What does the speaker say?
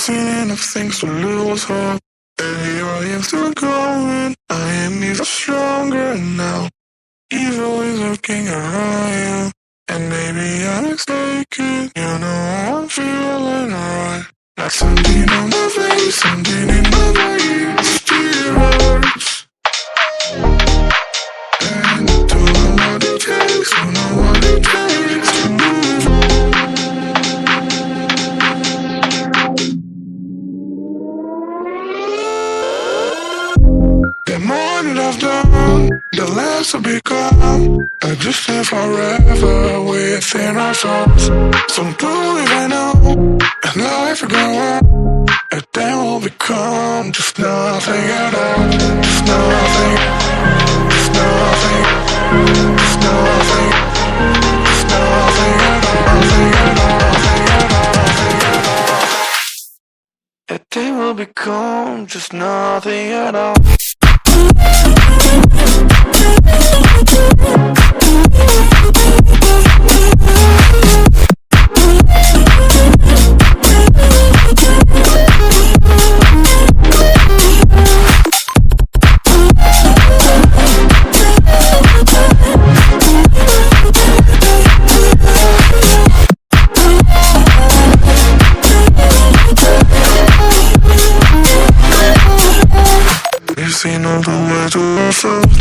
seen of things to lose hope. And here I am still going. I am even stronger now. Evil is lurking around you. And maybe I'm mistaken. You know I'm feeling alright. Like something on my face, something in my brain. Still hurts. And I don't know what it takes. Don't know what it takes to move on. The more that I've done, the less I've become. I just live forever within our souls. Some truly I know, and life will go on. And then we'll become just nothing at all. Just nothing. Just nothing. Just nothing. Just nothing at all. Nothing at all. Nothing at all. Nothing at all. And then we'll become just nothing at all. You've seen all the way to ourselves.